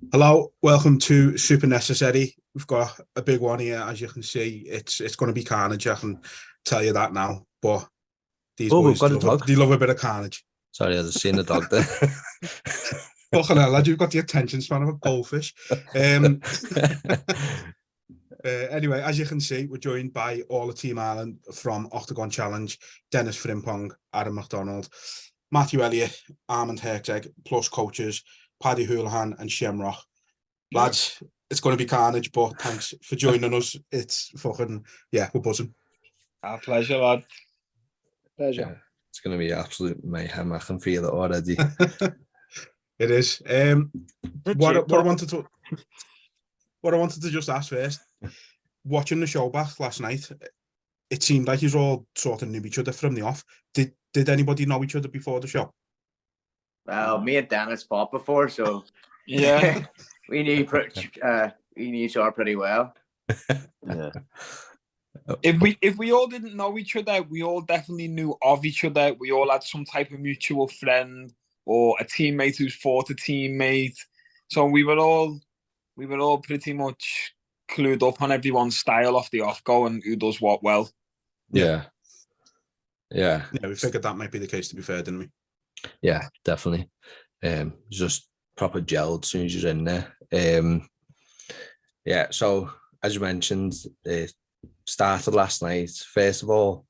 Hello, welcome to Super Necessary. We've got a big one here, as you can see. It's going to be carnage. I can tell you that now. But these we've boys got a dog. they love a bit of carnage. Sorry, I just seen the dog there. Fucking hell, lad, you've got the attention span of a goldfish. Anyway, as you can see, we're joined by all the Team Ireland from Oktagon Challenge: Denis Frimpong, Armand McDonald, Matthew Elliot, Armand Herczeg, plus coaches Paddy, Holohan, and Shem. Lads, it's going to be carnage, but thanks for joining us. It's fucking, we're buzzing. Our pleasure, lad. Pleasure. Yeah, it's going to be absolute mayhem. I can feel it already. It is. What I wanted to just ask first, watching the show back last night, it seemed like you all sort of knew each other from the off. Did anybody know each other before the show? Well, me and Dennis fought before, so yeah, we knew each other pretty well. Yeah. If we all didn't know each other, we all definitely knew of each other. We all had some type of mutual friend or a teammate who's fought a teammate. So we were all pretty much clued up on everyone's style off the off go and who does what well. Yeah, we figured that might be the case, to be fair, didn't we? Yeah, definitely. Just proper gelled as soon as you're in there. Yeah, so as you mentioned, it started last night. First of all,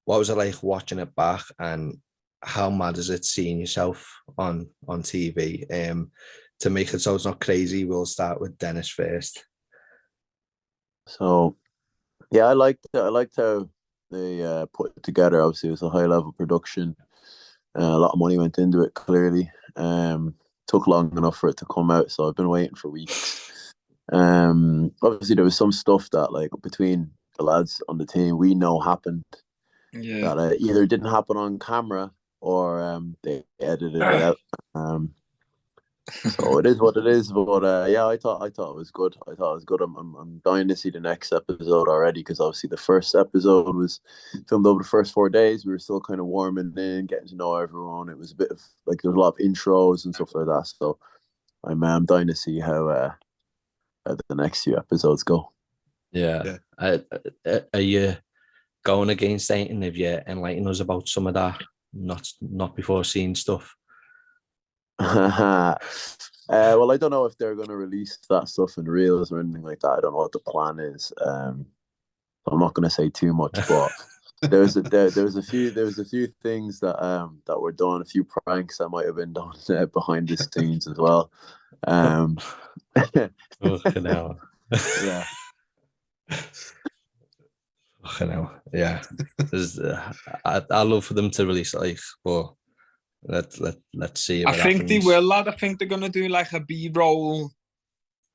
what was it like watching it back, and how mad is it seeing yourself on TV? To make it so it's not crazy, we'll start with Dennis first. So, yeah, I liked how they put it together. Obviously, it was a high level production. A lot of money went into it. Clearly, took long enough for it to come out, so I've been waiting for weeks. Obviously, there was some stuff that, like, between the lads on the team, we know happened. Yeah. That either didn't happen on camera or they edited it out. So it is what it is. But yeah, I thought it was good. I'm dying to see the next episode already, because obviously the first episode was filmed over the first 4 days. We were still kind of warming in, getting to know everyone. It was a bit of like, there's a lot of intros and stuff like that. So I'm dying to see how the next few episodes go. Yeah. Are you going against anything? Have you enlightened us about some of that? Not before seeing stuff. Well, I don't know if they're going to release that stuff in reels or anything like that. I don't know what the plan is. I'm not going to say too much, but there was a few things that were done, a few pranks that might have been done behind the scenes as well. Fucking hell. Yeah. Fucking hell. Yeah. I love for them to release it, like, but let's see. I think they will, lad. I think they're gonna do like a B-roll,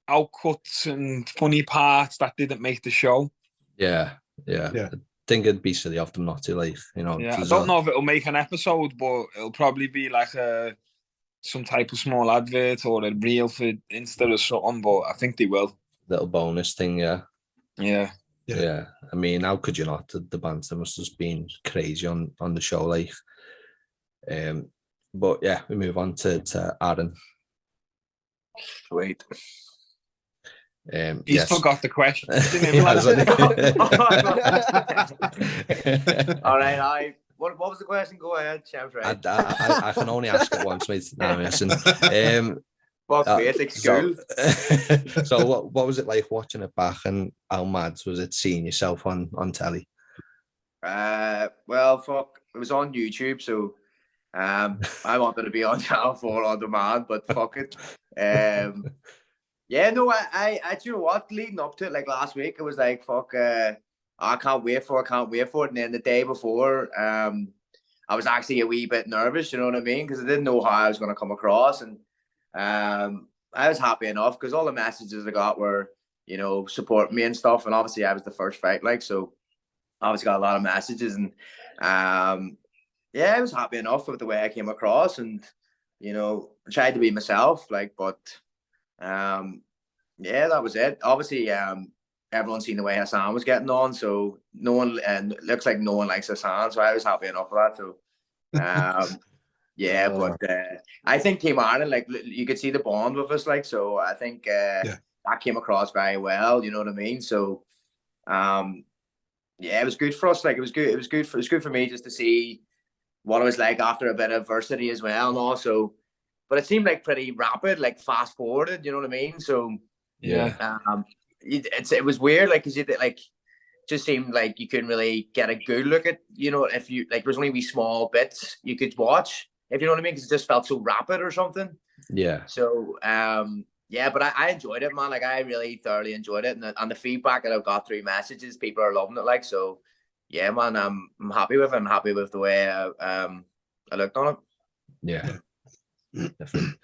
outcuts and funny parts that didn't make the show. Yeah. I think it'd be silly of them not to, like, you know. Yeah, I don't know if it'll make an episode, but it'll probably be like some type of small advert or a reel for Insta or something. But I think they will. Little bonus thing, yeah. Yeah. I mean, how could you not? The banter must have been crazy on the show, like. But yeah, we move on to Aaron. Sweet. He's forgot the question. All right, what was the question? Go ahead, Shem. I can only ask it once, mate. No, listen. Basic school. So what was it like watching it back, and how mad was it seeing yourself on telly? Well, fuck, it was on YouTube, so I wanted to be on Channel 4 on demand, but fuck it. Yeah, no, I you know what, leading up to it, like last week, it was like, fuck, I can't wait for it. And then the day before, I was actually a wee bit nervous, you know what I mean? Because I didn't know how I was going to come across. And I was happy enough, because all the messages I got were, you know, supporting me and stuff. And obviously I was the first fight, like, so obviously got a lot of messages. And yeah, I was happy enough with the way I came across, and, you know, tried to be myself, like, but yeah, that was it. Obviously, everyone's seen the way Hassan was getting on, so looks like no one likes Hassan, so I was happy enough with that. So Yeah, but I think Team Ireland, like, you could see the bond with us, like, so I think that came across very well. You know what I mean? So, yeah, it was good for us. Like, it was good. It was good for me just to see what it was like after a bit of adversity as well, and also, but it seemed like pretty rapid, like fast forwarded. You know what I mean? So it was weird, like, because you like. Just seemed like you couldn't really get a good look at, you know, if you like, there's only wee small bits you could watch, if you know what I mean, because it just felt so rapid or something. Yeah. So, yeah, but I enjoyed it, man. Like, I really thoroughly enjoyed it, and the feedback that I've got through messages, people are loving it. Like, so, yeah, man, I'm happy with it. I'm happy with the way I looked on it. Yeah, definitely.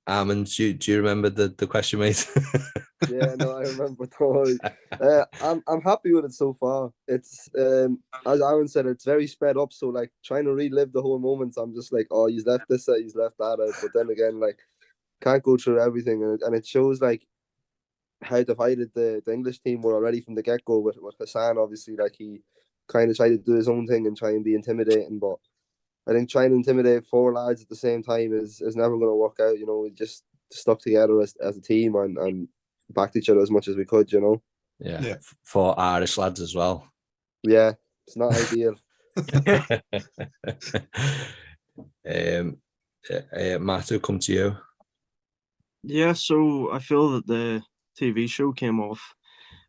Armand, do you remember the question, mate? Yeah, no, I remember totally. I'm happy with it so far. It's as Aaron said, it's very sped up. So like trying to relive the whole moments, I'm just like, oh, he's left this out, he's left that out. But then again, like can't go through everything, and it shows like how divided the English team were already from the get go with Hassan. Obviously, like he kind of tried to do his own thing and try and be intimidating, but I think trying to intimidate 4 lads at the same time is never going to work out. You know, we just stuck together as a team and backed each other as much as we could. You know. Yeah. 4 Irish lads as well. Yeah, it's not ideal. Matt, come to you. Yeah, so I feel that the TV show came off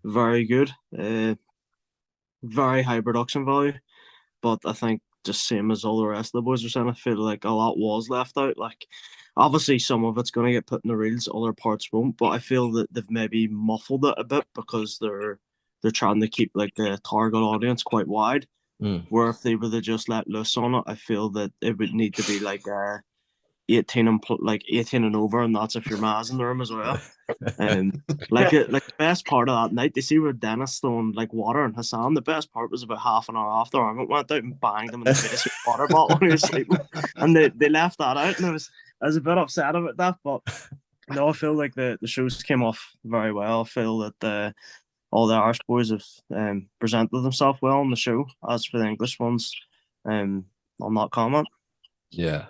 very good, very high production value, but I think just same as all the rest of the boys were saying, I feel like a lot was left out. Like, obviously some of it's going to get put in the reels, other parts won't, but I feel that they've maybe muffled it a bit because they're trying to keep like the target audience quite wide. Where if they were to just let loose on it, I feel that it would need to be like 18 and over, and that's if your ma's in the room as well. Like the best part of that night, they see where Denis throwing like water and Hassan. The best part was about half an hour after Armand went out and banged him in the face with a water bottle when he was sleeping, and they left that out, and I was a bit upset about that. But no, I feel like the shows came off very well. I feel that all the Irish boys have presented themselves well on the show. As for the English ones, I'll not comment. Yeah.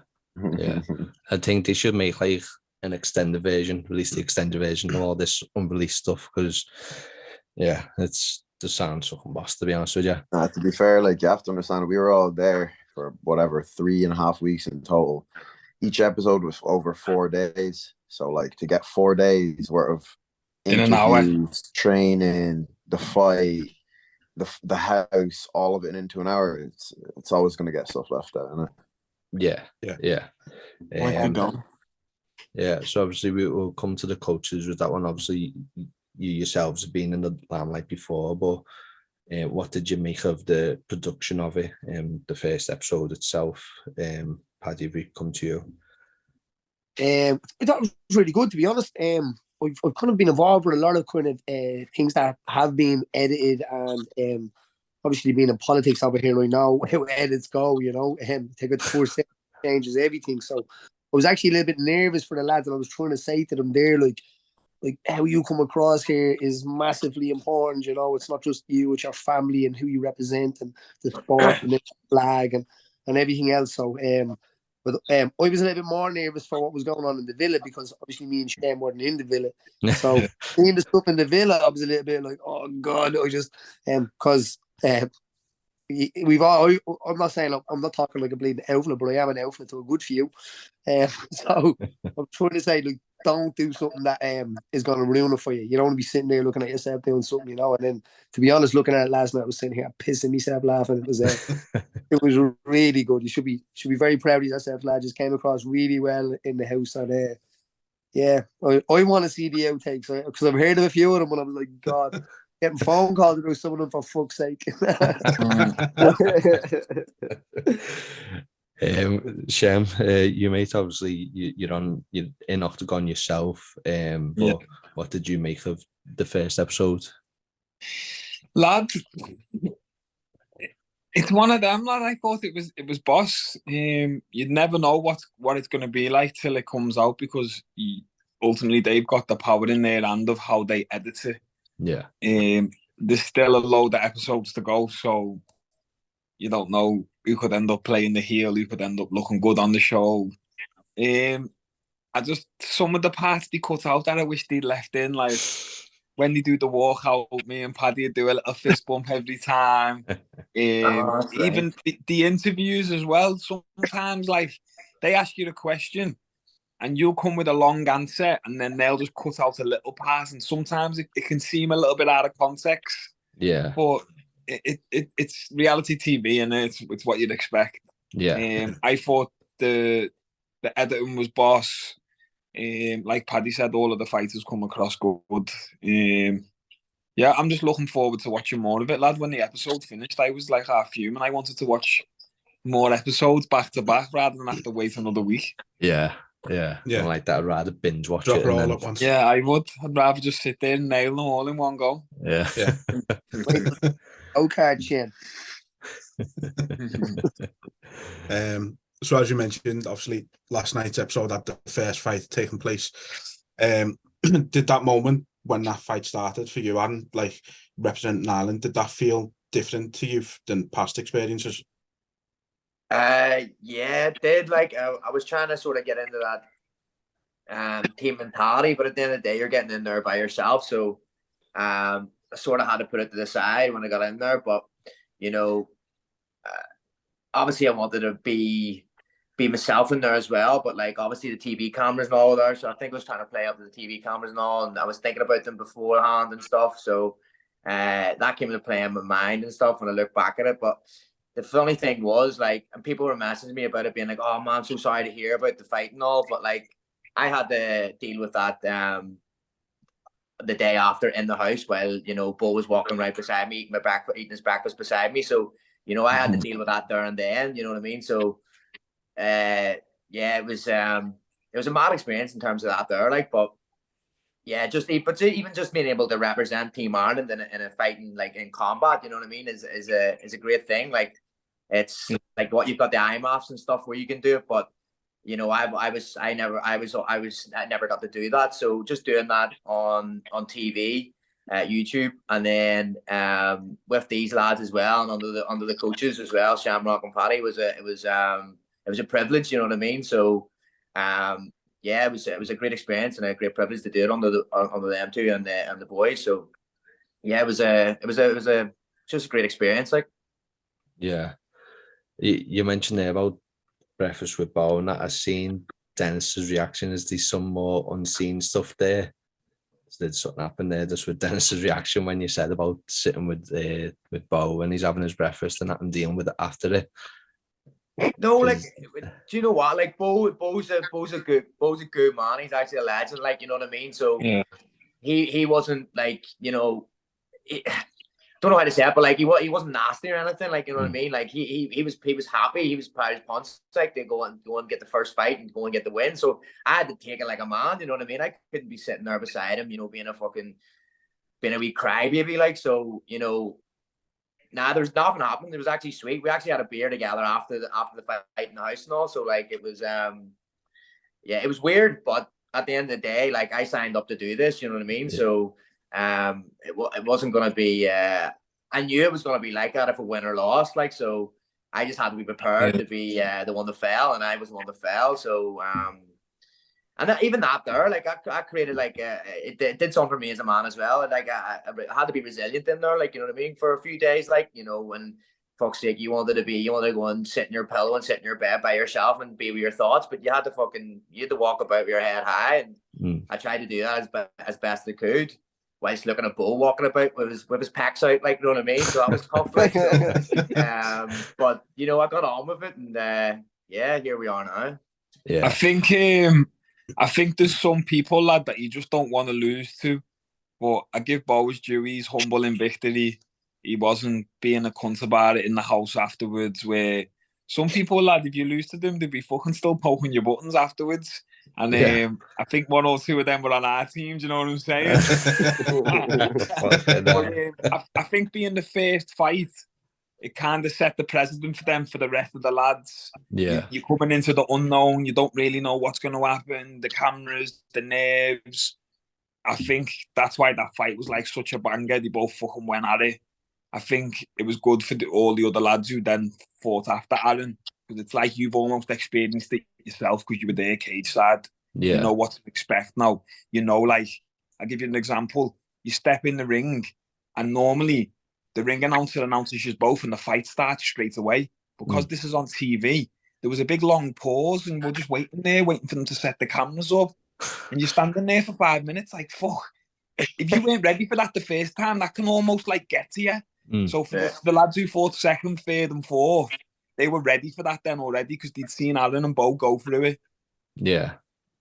I think they should make like an extended version, release the extended version of all this unreleased stuff, because it's the sound fucking boss, to be honest with you. To be fair, like, you have to understand, we were all there for whatever 3.5 weeks in total. Each episode was over 4 days, so like to get 4 days worth of interviews, training, the fight, the house, all of it into an hour, it's always going to get stuff left out, isn't it? Yeah. So obviously we will come to the coaches with that one. Obviously you yourselves have been in the limelight before, but what did you make of the production of it, the first episode itself? Paddy, we come to you. I thought it was really good, to be honest. I've kind of been involved with a lot of kind of things that have been edited, and obviously being in politics over here right now, how edits go, you know, take it to changes everything. So I was actually a little bit nervous for the lads, and I was trying to say to them there, like how you come across here is massively important. You know, it's not just you, it's your family and who you represent, and the sport and the flag and everything else. So but I was a little bit more nervous for what was going on in the villa, because obviously me and Shem weren't in the villa. So seeing the stuff in the villa, I was a little bit like, oh God, I just because we've all. I'm not saying I'm not talking like a bleeding outlet, but I am an outlet to a good few. So I'm trying to say, like, don't do something that is going to ruin it for you. You don't want to be sitting there looking at yourself doing something, you know. And then, to be honest, looking at it last night, I was sitting here pissing myself laughing. It was really good. You should be very proud of yourself, lad. Just came across really well in the house, and I want to see the outtakes, because I've heard of a few of them, and I was like, God, getting phone calls about some of them, for fuck's sake. Shem, you mate, obviously you're in Oktagon yourself. But what did you make of the first episode? Lad, it's one of them, lad. I thought it was boss. You'd never know what it's going to be like till it comes out, because ultimately they've got the power in their hand of how they edit it. There's still a load of episodes to go, so you don't know who could end up playing the heel, who could end up looking good on the show. Some of the parts they cut out that I wish they'd left in, like when they do the walkout, me and Paddy do a little fist bump every time. Even the interviews as well. Sometimes, like, they ask you a question and you'll come with a long answer and then they'll just cut out a little part, and sometimes it can seem a little bit out of context. Yeah. But it's reality TV, and it's what you'd expect. Yeah. I thought the editing was boss. Like Paddy said, all of the fighters come across good. Yeah, I'm just looking forward to watching more of it, lad. When the episode finished, I was like half fuming. I wanted to watch more episodes back to back rather than have to wait another week. Yeah. Yeah. I like that. I'd rather binge watch Drop it. it all at once. Yeah, I would. I'd rather just sit there and nail them all in one go. Yeah. Okay, Shem. So as you mentioned, obviously last night's episode had the first fight taking place. Did that moment when that fight started for you, and like representing Ireland, did that feel different to you than past experiences? Yeah, it did. Like I was trying to sort of get into that team mentality, but at the end of the day, you're getting in there by yourself. So I sort of had to put it to the side when I got in there. But you know, obviously I wanted to be myself in there as well. But like obviously the TV cameras and all there, so I think I was trying to play up to the TV cameras and all, and I was thinking about them beforehand and stuff. So that came into play in my mind and stuff when I look back at it. But the funny thing was, like, and people were messaging me about it, being like, "Oh man, I'm so sorry to hear about the fight and all," but like I had to deal with that the day after in the house while, you know, Bo was walking right beside me, eating his breakfast beside me. So, you know, I had to deal with that there and then, you know what I mean? So yeah, it was a mad experience in terms of that there, like, but yeah, even just being able to represent Team Ireland in a fighting, like in combat, you know what I mean, is a great thing. Like, it's like what you've got the IMAFs and stuff where you can do it, but you know, I never got to do that. So just doing that on TV, YouTube, and then with these lads as well, and under the coaches as well, Shamrock and Paddy, it was a privilege, you know what I mean. So yeah, it was a great experience and a great privilege to do it under them two and the boys. So yeah, it was just a great experience, like. Yeah, you mentioned there about breakfast with Bo, and that I've seen Dennis's reaction. Is there some more unseen stuff there? Did something happen there just with Dennis's reaction when you said about sitting with Bo when he's having his breakfast and that and dealing with it after it? No, like, do you know what? Like, Bo's a good man. He's actually a legend, like, you know what I mean. So yeah. He wasn't like, you know, don't know how to say it, but like he wasn't nasty or anything, like, you know what I mean. Like he was happy. He was proud as punch, like, to go and get the first fight and go and get the win. So I had to take it like a man, you know what I mean. I couldn't be sitting there beside him, you know, being a wee crybaby, like. So, you know. Nah, there's nothing happened. It was actually sweet. We actually had a beer together after the fight in the house and all. So like it was yeah, it was weird, but at the end of the day, like, I signed up to do this, you know what I mean? Yeah. So it wasn't gonna be I knew it was gonna be like that if a win or loss, like, so I just had to be prepared to be the one that fell, and I was the one that fell. So and even that there, like, I created, like, it did something for me as a man as well. Like, I had to be resilient in there, like, you know what I mean, for a few days, like, you know, when, fuck's sake, you wanted to go and sit in your pillow and sit in your bed by yourself and be with your thoughts, but you had to walk about with your head high, and I tried to do that as best I could, whilst looking at Bo walking about with his pecs out, like, you know what I mean? So that was tough, like, so, but, you know, I got on with it, and yeah, here we are now. Yeah, I think there's some people, lad, that you just don't want to lose to. But I give Bo his due. He's humble in victory. He wasn't being a cunt about it in the house afterwards, where some people, lad, if you lose to them, they'd be fucking still poking your buttons afterwards. And I think one or two of them were on our team, do you know what I'm saying? But, I think being the first fight, it kind of set the precedent for them, for the rest of the lads. Yeah. You're coming into the unknown. You don't really know what's going to happen. The cameras, the nerves. I think that's why that fight was like such a banger. They both fucking went at it. I think it was good for all the other lads who then fought after Aaron, because it's like you've almost experienced it yourself because you were there cage side. Yeah. You know what to expect now. You know, like, I'll give you an example. You step in the ring, and normally the ring announcer announces you both, and the fight starts straight away. Because this is on TV, there was a big long pause, and we're just waiting there, waiting for them to set the cameras up. And you're standing there for 5 minutes, like, fuck. If you weren't ready for that the first time, that can almost like get to you. So for the lads who fought second, third, and fourth, they were ready for that then already because they'd seen Aaron and Bo go through it. Yeah.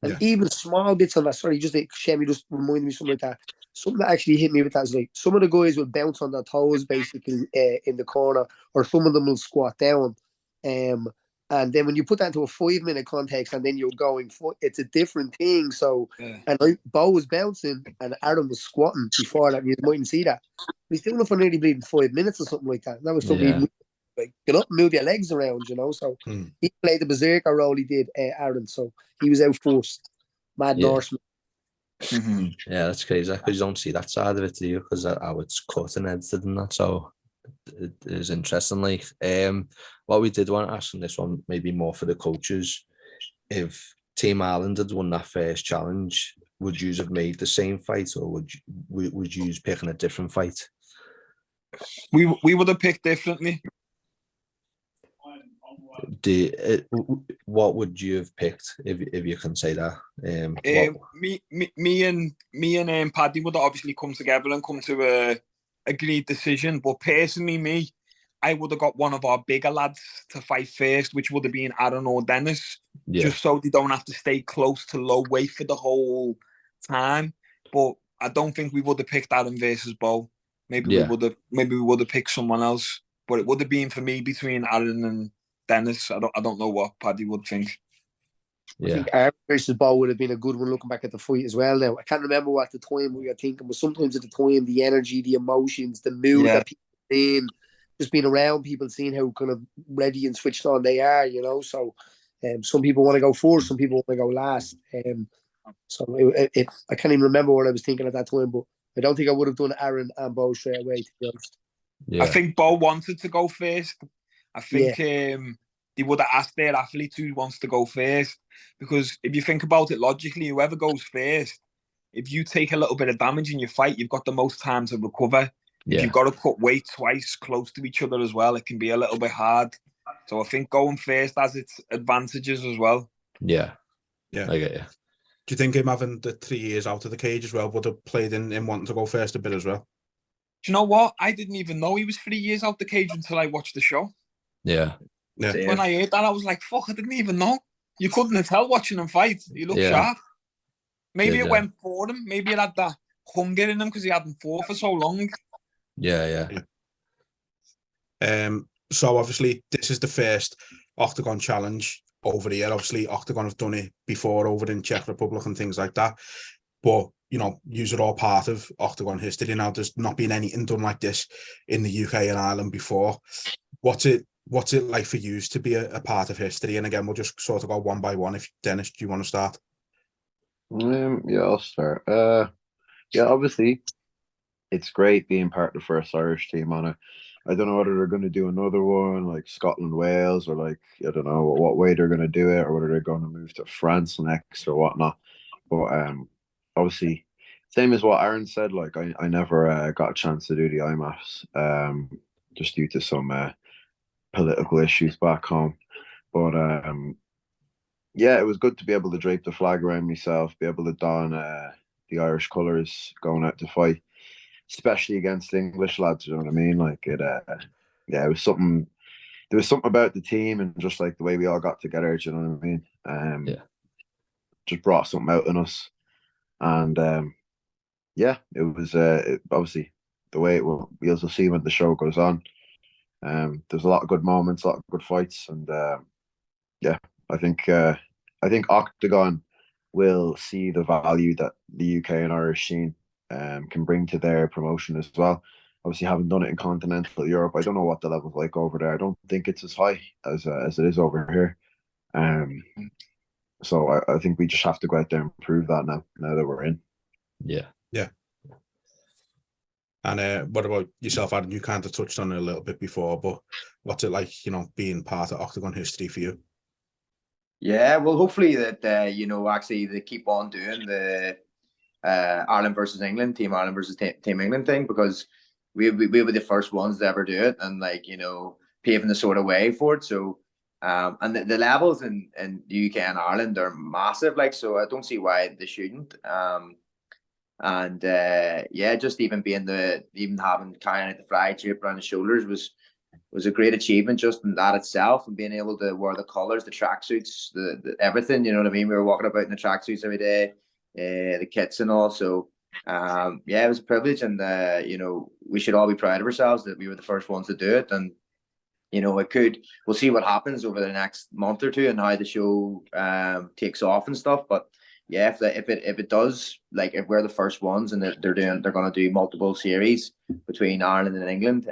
And even small bits of that, sorry, just like Shem, you just reminded me something like that. Something that actually hit me with that is like some of the guys will bounce on their toes basically in the corner, or some of them will squat down. And then when you put that into a 5-minute context and then you're going for it's a different thing. So, and like Bo was bouncing and Aaron was squatting before that, and you mightn't see that. But he's doing it for nearly bleeding 5 minutes or something like that. And that was something like, get up, move your legs around, you know. So he played the berserker role, he did, Aaron. So he was out first. Mad Norseman. Yeah, that's crazy because you don't see that side of it, do you? Because how it's cut and edited and that. So it is interesting. Like, what we did want to ask on this one, maybe more for the coaches, if Team Ireland had won that first challenge, would you have made the same fight, or would you picking a different fight? We would have picked differently. What would you have picked if you can say that? Me and Paddy would obviously come together and come to a agreed decision. But personally, I would have got one of our bigger lads to fight first, which would have been Aaron or Dennis, just so they don't have to stay close to low weight for the whole time. But I don't think we would have picked Aaron versus Bo. Maybe we would have picked someone else. But it would have been for me between Aaron and Dennis. I don't know what Paddy would think. I think Aaron versus Bo would have been a good one looking back at the fight as well. Now I can't remember what at the time we were thinking, but sometimes at the time the energy, the emotions, the mood that people are in, just being around people, seeing how kind of ready and switched on they are, you know. So some people want to go first, some people want to go last. So I can't even remember what I was thinking at that time, but I don't think I would have done Aaron and Bo straight away, to be honest. I think Bo wanted to go first. I think they would have asked their athlete who wants to go first. Because if you think about it logically, whoever goes first, if you take a little bit of damage in your fight, you've got the most time to recover. If you've got to cut weight twice close to each other as well, it can be a little bit hard. So I think going first has its advantages as well. Yeah. I get you. Do you think him having the 3 years out of the cage as well would have played in wanting to go first a bit as well? Do you know what? I didn't even know he was 3 years out the cage until I watched the show. Yeah. When I heard that, I was like, fuck, I didn't even know. You couldn't have tell watching him fight. He looked sharp. Maybe it went for him. Maybe it had that hunger in him because he hadn't fought for so long. Yeah. So obviously this is the first Oktagon challenge over here. Obviously Oktagon have done it before over in Czech Republic and things like that. But, you know, yous are all part of Oktagon history now. There's not been anything done like this in the UK and Ireland before. What's it like for yous to be a part of history? And again, we'll just sort of go one by one. If Dennis, do you want to start? Yeah, I'll start. Obviously, it's great being part of the first Irish team on it. I don't know whether they're going to do another one like Scotland, Wales, or like, I don't know what way they're going to do it, or whether they're going to move to France next or whatnot. But obviously, same as what Aaron said, like I never got a chance to do the IMAFs just due to some political issues back home. But it was good to be able to drape the flag around myself, be able to don the Irish colours going out to fight, especially against English lads. You know what I mean? Like it was something. There was something about the team and just like the way we all got together. Do you know what I mean? Just brought something out in us, and it was obviously the way it will. We'll see when the show goes on. There's a lot of good moments, a lot of good fights, and I think Oktagon will see the value that the UK and Irish scene can bring to their promotion as well. Obviously, having done it in continental Europe, I don't know what the level's like over there. I don't think it's as high as it is over here. So I think we just have to go out there and prove that now that we're in. Yeah. And what about yourself, Adam? You kind of touched on it a little bit before, but what's it like, being part of Oktagon history for you? Yeah, well, hopefully that actually they keep on doing the Ireland versus England, Team Ireland versus Team England thing, because we were the first ones to ever do it, and paving the sort of way for it. So and the levels in the UK and Ireland are massive, so I don't see why they shouldn't. And just even having carrying out the flag shape around the shoulders was a great achievement just in that itself, and being able to wear the colours, the tracksuits, the everything. You know what I mean? We were walking about in the tracksuits every day, the kits and all. So it was a privilege, and we should all be proud of ourselves that we were the first ones to do it. And we'll see what happens over the next month or two and how the show takes off and stuff. But yeah, if it does, if we're the first ones and they're going to do multiple series between Ireland and England,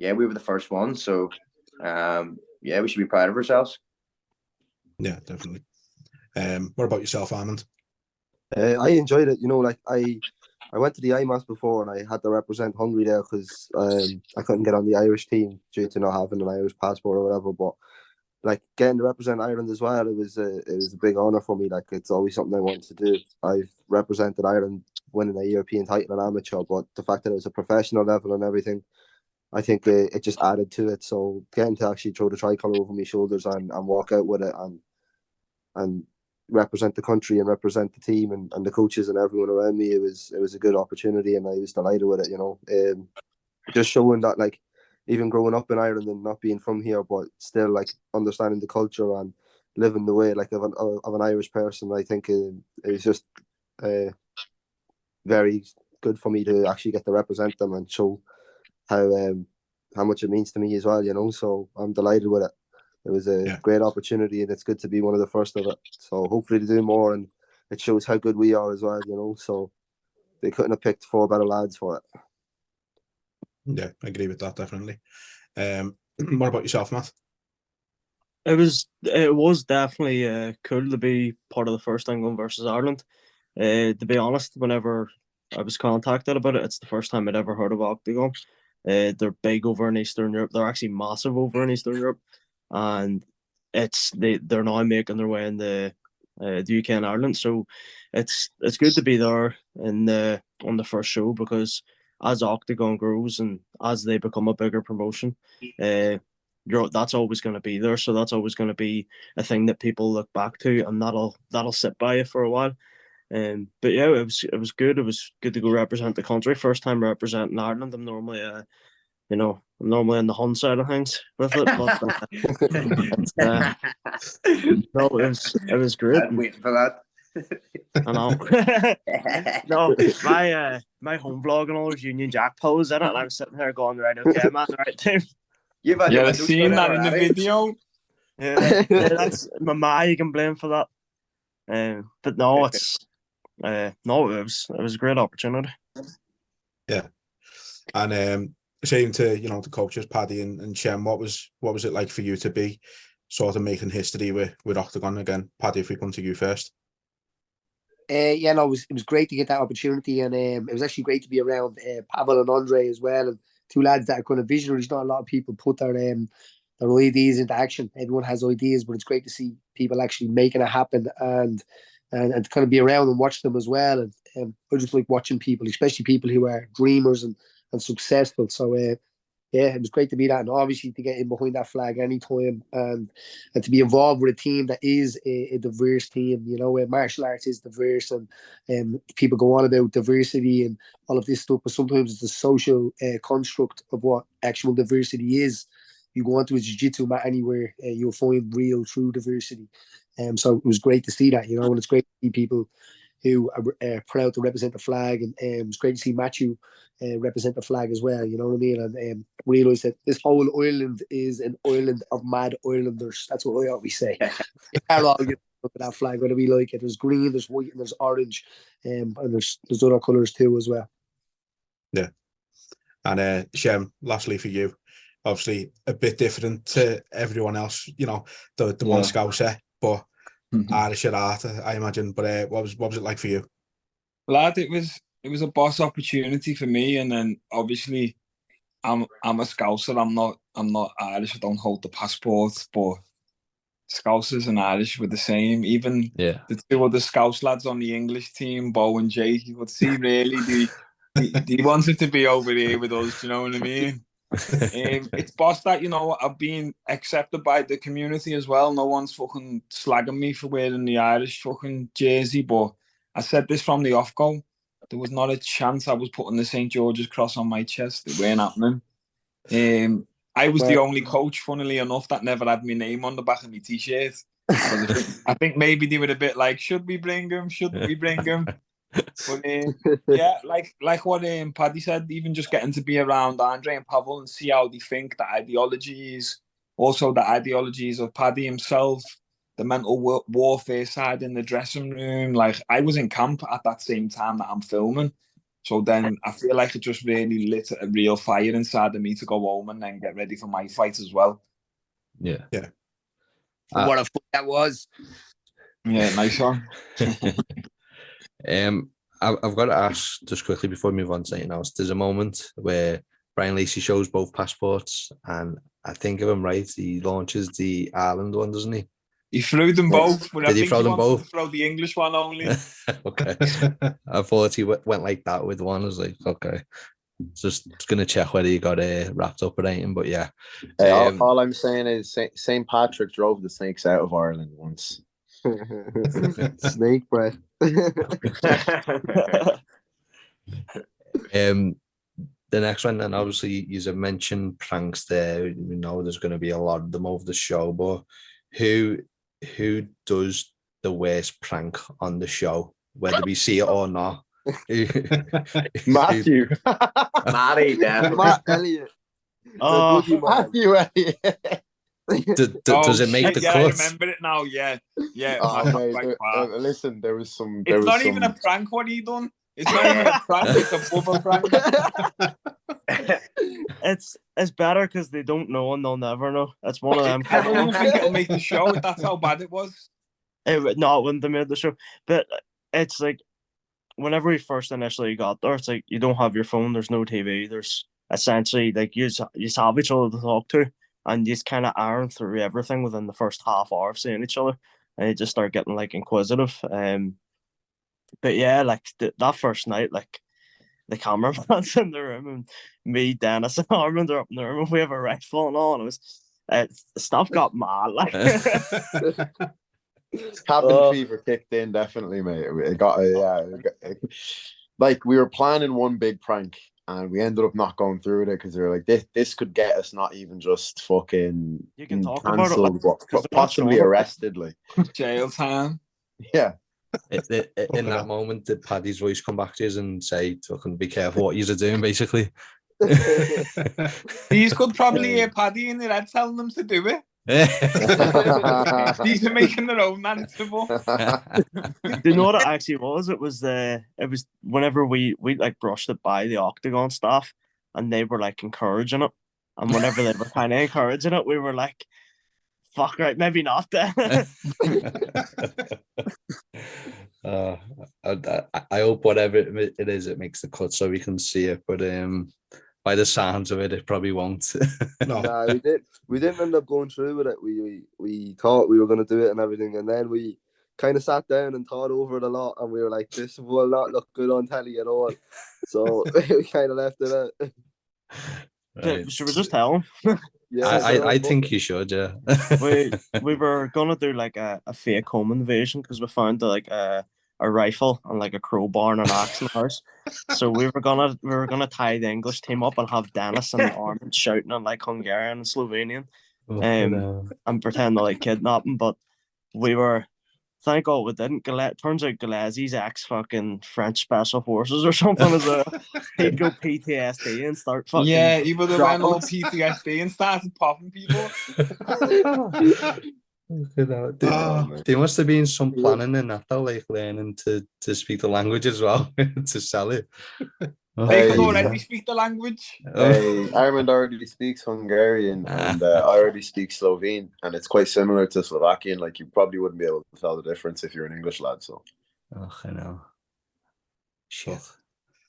we were the first ones. So we should be proud of ourselves. Yeah, definitely. What about yourself, Armand? I enjoyed it. I went to the IMAS before, and I had to represent Hungary there because I couldn't get on the Irish team due to not having an Irish passport or whatever. But getting to represent Ireland as well, it was a big honour for me. It's always something I wanted to do. I've represented Ireland winning a European title in amateur, but the fact that it was a professional level and everything, I think it just added to it. So getting to actually throw the tricolour over my shoulders and walk out with it and represent the country and represent the team and the coaches and everyone around me, it was a good opportunity, and I was delighted with it. Just showing that even growing up in Ireland and not being from here, but still understanding the culture and living the way of an Irish person, I think it was just very good for me to actually get to represent them and show how much it means to me as well. So I'm delighted with it. It was a great opportunity, and it's good to be one of the first of it. So hopefully to do more, and it shows how good we are as well. So they couldn't have picked 4 better lads for it. Yeah, I agree with that, definitely. What about yourself, Matt? It was definitely cool to be part of the first England versus Ireland. To be honest, whenever I was contacted about it, it's the first time I'd ever heard of Oktagon. They're big over in Eastern Europe. They're actually massive over in Eastern Europe, and they're now making their way in the UK and Ireland. So it's good to be there on the first show, because as Oktagon grows and as they become a bigger promotion, that's always going to be there. So that's always going to be a thing that people look back to, and that'll sit by you for a while. But yeah, it was good. It was good to go represent the country. First time representing Ireland. I'm normally I'm normally on the Hun side of things with it, but no, it was great. I'm waiting for that. I know. No, my home vlog and all those Union Jack pose in it, and I'm sitting here going, right, okay, man, right team. I've seen that in the video. Yeah, that's my ma. You can blame for that. But no, it was a great opportunity. Yeah, and same to the coaches, Paddy and Shem. What was it like for you to be sort of making history with Oktagon again? Paddy, if we come to you first. It was great to get that opportunity, and it was actually great to be around Pavel and Andre as well, and 2 lads that are kind of visionaries. Not a lot of people put their ideas into action. Everyone has ideas, but it's great to see people actually making it happen and to kind of be around and watch them as well. And I just like watching people, especially people who are dreamers and successful. So it was great to be that, and obviously to get in behind that flag anytime, and to be involved with a team that is a diverse team. Martial arts is diverse, and people go on about diversity and all of this stuff, but sometimes it's a social construct of what actual diversity is. You go onto a jiu-jitsu mat anywhere, you'll find real, true diversity. So it was great to see that, and it's great to see people who are proud to represent the flag, and it's great to see Matthew represent the flag as well. You know what I mean? And realise that this whole island is an island of mad islanders. That's what I always say. You can't all get look at that flag, whether we like it. There's green, there's white, and there's orange, and there's other colours too as well. Yeah, and Shem, lastly for you, obviously a bit different to everyone else. The one Scouser, but Irish at heart, I imagine. But what was it like for you? Lad, it was was a boss opportunity for me, and then obviously I'm a Scouser. I'm not Irish. I don't hold the passport, but Scousers and Irish were the same. Even the two other Scouse lads on the English team, Bo and Jake, you could see really they wanted to be over here with us. You know what I mean? It's boss that, you know, I've been accepted by the community as well. No one's fucking slagging me for wearing the Irish fucking jersey, but I said this from the off go. There was not a chance I was putting the St. George's cross on my chest. It weren't happening. I was the only coach, funnily enough, that never had my name on the back of my t-shirt. I think maybe they were a bit like, should we bring him? Shouldn't we bring him? But yeah, like what Paddy said, even just getting to be around Andre and Pavel and see how they think, the ideologies, also the ideologies of Paddy himself, the mental warfare side in the dressing room. Like, I was in camp at that same time that I'm filming. So then I feel like it just really lit a real fire inside of me to go home and then get ready for my fight as well. Yeah. What a fight that was. Yeah, nice one. I've got to ask just quickly before we move on to something else. There's a moment where Brian Lacey shows both passports, and I think if I'm right, he launches the Ireland one, doesn't he? He threw them both, but Did he throw them both? To throw the English one only. Okay. I thought he went like that with one. I was like, okay. Just going to check whether he got wrapped up or anything, but yeah. All I'm saying is St. Patrick drove the snakes out of Ireland once. Snake breath. The next one, and obviously you have mentioned pranks there. We know there's going to be a lot of them over the show, but who does the worst prank on the show, whether we see it or not? Matthew. Matty, definitely. Matt Elliot. Oh, Matthew Elliot. Does it make the cut? I remember it now. Yeah. Listen, there was some. It's not even a prank. What he done? It's not even a prank. It's a bubble prank. It's better because they don't know and they'll never know. It's one of them. I don't even think it'll make the show. That's how bad it was. No, it wouldn't have made the show. But it's like, whenever we first initially got there, it's like you don't have your phone. There's no TV. There's essentially like you just have each other to talk to, and you just kind of iron through everything within the first half hour of seeing each other, and you just start getting like inquisitive. But yeah, like that first night, like the cameraman's in the room, and me, Dennis, and Armand are up in the room, and we have a rifle and all, and it was stuff got mad. Like Cabin fever kicked in, definitely, mate. It got like we were planning one big prank, and we ended up not going through with it because they were like, this could get us not even just fucking you can talk cancelled, about it, but possibly arrested, like jail time. Yeah. In that moment, did Paddy's voice come back to us and say, "Fucking be careful what you're doing," basically? These could probably hear Paddy in their head telling them to do it. These are making their own narrative. Do you know what it actually was? It was whenever we like brushed it by the Oktagon staff, and they were like encouraging it, and whenever they were kind of encouraging it, we were like, fuck, right, maybe not then. I hope whatever it is, it makes the cut so we can see it, but by the sounds of it, it probably won't. No, nah, we didn't end up going through with it. We thought we were going to do it and everything, and then we kind of sat down and thought over it a lot, and we were like, this will not look good on telly at all. So we kind of left it out. Right. Should we just tell him? Yeah, I think you should. Yeah, we were gonna do like a fake home invasion because we found like a rifle and like a crowbar and an axe in the house. So we were gonna tie the English team up and have Dennis and Armand shouting on like Hungarian and Slovenian, and pretend to like kidnap him. But we were. Thank God we didn't. Turns out Galazi's ex-fucking French Special Forces or something as well. He'd go PTSD and start fucking... Yeah, he would have went all PTSD and started popping people. There must have been some planning in that though, like learning to speak the language as well, to sell it. They can already speak the language. Armand already speaks Hungarian, and I already speak Slovene, and it's quite similar to Slovakian. Like, you probably wouldn't be able to tell the difference if you're an English lad. So, I know. Shit.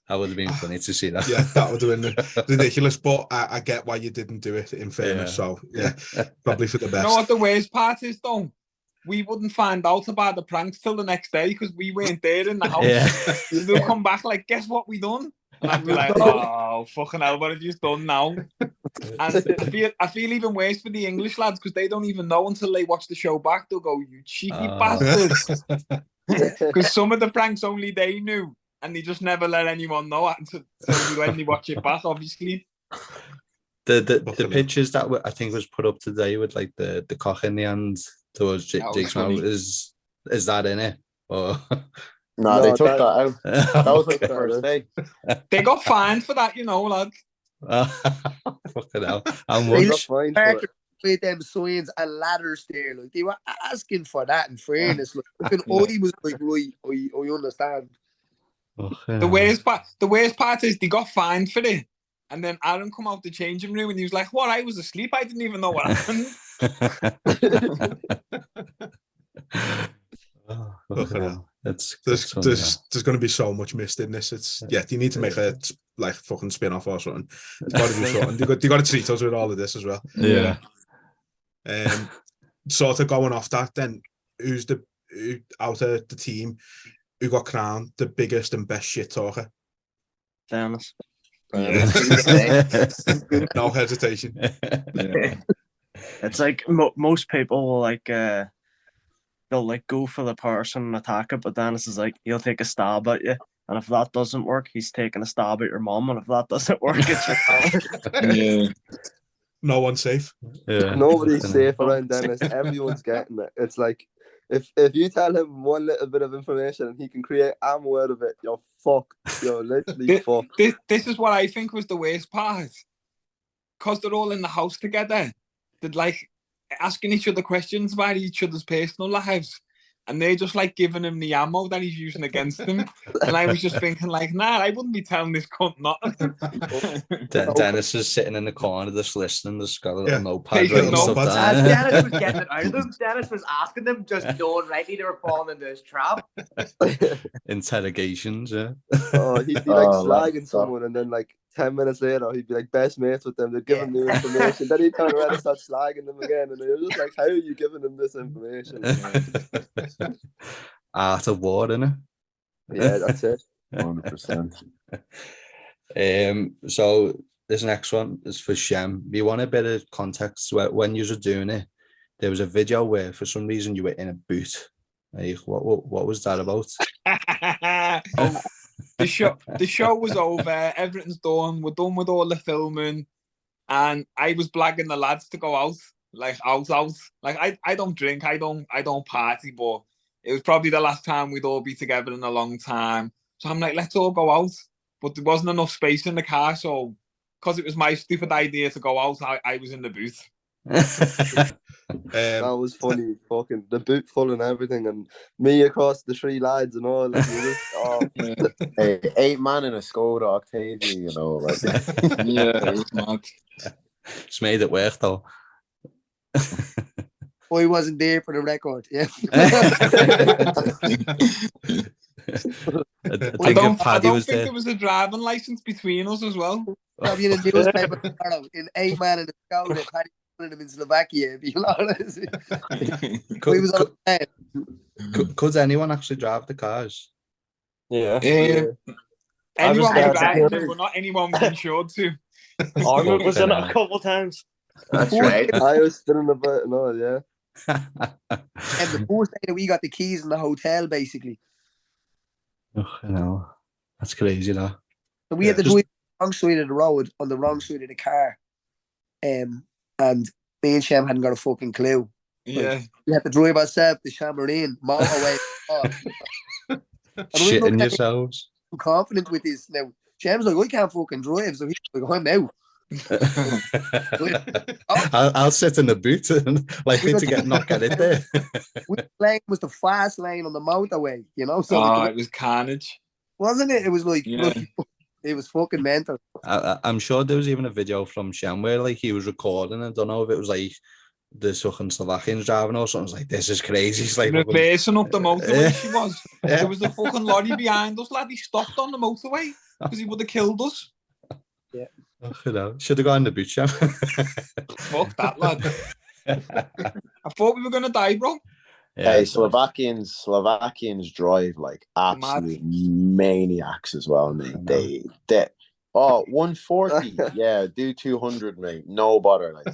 That would have been funny to see that. Yeah, that would have been ridiculous, but I get why you didn't do it, in fairness. So, yeah, probably for the best. You know what the worst part is, though? We wouldn't find out about the pranks till the next day because we weren't there in the house. Yeah. They'll come back like, guess what we done? And I'd be like, oh, fucking hell, what have you done now? And I feel even worse for the English lads because they don't even know until they watch the show back. They'll go, you cheeky bastards. Because some of the pranks only they knew. And they just never let anyone know until when they watch it back, obviously. The pictures that I think was put up today with like the cock in the hand towards Jake's mouth, is that in it? Or... No, they took that out. That was like the first day. They got fined for that, you know, lad. Fucking hell. How much? With them signs and ladders there, like they were asking for that in fairness. Like, even I was like, right, I understand. The worst part is they got fined for it. And then Aaron come out the changing room and he was like, what? I was asleep. I didn't even know what happened. There's going to be so much missed in this. It's you need to make a like fucking spin-off or something. It's got to do something. They got to treat us with all of this as well. Yeah. Sort of going off that, then who out of the team who got crowned the biggest and best shit talker? Dennis. No hesitation. Yeah. It's like most people will like they'll like go for the person and attack it, but Dennis is like, he'll take a stab at you, and if that doesn't work, he's taking a stab at your mum, and if that doesn't work, it's your father. Yeah. No one's safe. Yeah. Nobody's safe around Dennis. Everyone's getting it. It's like if you tell him one little bit of information and he can create ammo out of it, you're fucked. You're literally fucked. This is what I think was the worst part. Because they're all in the house together. They're like asking each other questions about each other's personal lives. And they're just like giving him the ammo that he's using against them. And I was just thinking like, nah, I wouldn't be telling this cunt nothing. Dennis is sitting in the corner just listening. There's got a little notepad. Dennis was getting it out of them. Dennis was asking them, just knowing rightly they were falling into his trap. Interrogations, yeah. Oh, he'd be like slagging someone, and then like 10 minutes later, he'd be like best mates with them. They'd give him new information. Then he'd turn around and start slagging them again. And they're just like, how are you giving them this information? Art of war, innit? Yeah, that's it. 100%. So this next one is for Shem. You want a bit of context when you were doing it? There was a video where for some reason you were in a boot. Like, what was that about? The show was over. Everything's done. We're done with all the filming, and I was blagging the lads to go out. Like out. Like I don't drink. I don't party. But it was probably the last time we'd all be together in a long time. So I'm like, let's all go out. But there wasn't enough space in the car, so because it was my stupid idea to go out, I was in the booth. That was funny. Fucking the boot full and everything, and me across the 3 lads and all. Like, hey, 8 man in a Skoda Octagon, you know, like. Yeah, it was mad. It's made it work though. I wasn't there for the record. Yeah. I don't think there was a driving license between us as well. Probably in the newspaper tomorrow, in 8 man in the Skoda, Paddy put him in Slovakia, if you honest. Could anyone actually drive the cars? Yeah. Anyone was driving it, but not anyone was insured to. Armand was in it a couple of times. That's right. I was still in the boat and all, yeah. And the first day that we got the keys in the hotel, basically. Oh, no. That's crazy, though. So we had to drive on the wrong side of the road, on the wrong side of the car. And me and Shem hadn't got a fucking clue. Yeah. Like, we had to drive ourselves to Chamarine, motorway. Shitting yourselves. I'm confident with this. Now, Shem's like, I can't fucking drive, so he's like, I'm out. I'll sit in the boot and likely to not get in there. Which lane was the fast lane on the motorway, you know? So it was carnage. Wasn't it? It was like, yeah. It was fucking mental. I'm sure there was even a video from Shem where like he was recording. I don't know if it was like the fucking Slovakians driving or something. Like, this is crazy. It's like reversing up the motorway. She was. Yeah. There was the fucking lorry behind us, lad. He stopped on the motorway because he would have killed us. Should have gone in the boot, Shem. Fuck that, lad. I thought we were gonna die, bro. Yeah, Hey, Slovakians drive like absolute maniacs as well, mate. They 140, yeah, do 200, mate. No bother, like.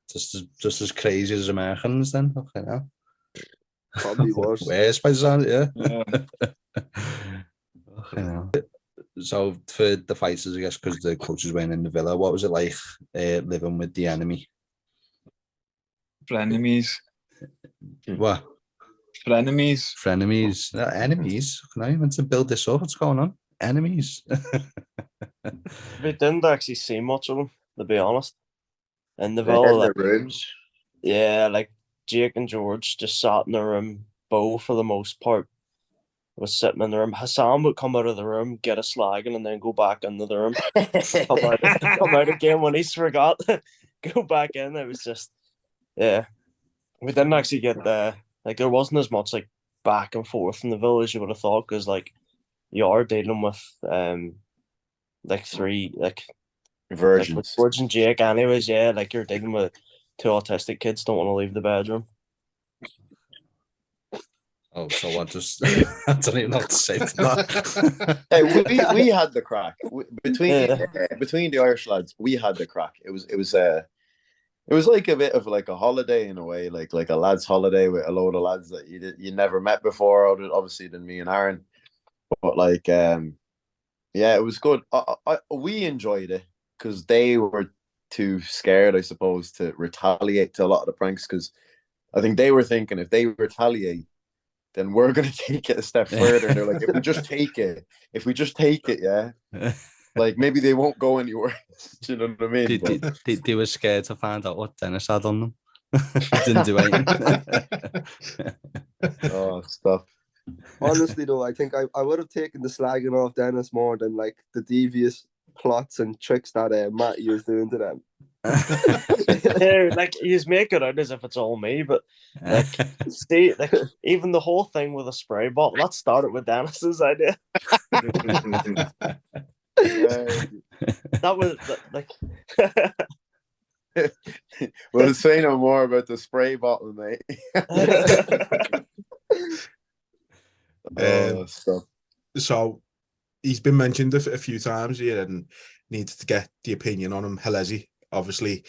just as crazy as Americans, then. Okay, now. Probably worse. Where's by sound? Yeah. Yeah. Okay, now. So for the fighters, I guess, because the coaches went in the villa, what was it like living with the enemy? Frenemies. What? Frenemies. Frenemies? No, enemies? Can I even to build this up? What's going on? Enemies? We didn't actually see much of them, to be honest. In the They had villa, their like, rooms. yeah, like Jake and George just sat in the room. Bo, for the most part, was sitting in the room. Hassan would come out of the room, get a slagging, and then go back into the room. Come out again when he's forgot. Go back in. It was just, yeah. We didn't actually get like there wasn't as much like back and forth in the villa as you would have thought, because like you are dealing with like three like Virgins. Like George and Jake, anyways, yeah, like you're dealing with two autistic kids don't want to leave the bedroom. Oh, so what? Just I don't even know what to say to that. Hey, we had the crack between the Irish lads. We had the crack. It was like a bit of like a holiday in a way, like a lads' holiday with a load of lads that you never met before, obviously than me and Aaron. But like, yeah, it was good. We enjoyed it because they were too scared, I suppose, to retaliate to a lot of the pranks. Because I think they were thinking if they retaliate, then we're going to take it a step further. And they're like, if we just take it, yeah, like maybe they won't go anywhere. Do you know what I mean? They were scared to find out what Dennis had on them. Didn't do anything. Oh, stuff. Honestly, though, I think I would have taken the slagging off Dennis more than like the devious plots and tricks that Matty was doing to them. Yeah, like he's making it out as if it's all me, but like, see, like even the whole thing with a spray bottle that started with Dennis's idea. That was like. Well, say no more about the spray bottle, mate. Stuff. So he's been mentioned a few times here and needs to get the opinion on him. Helezi, obviously,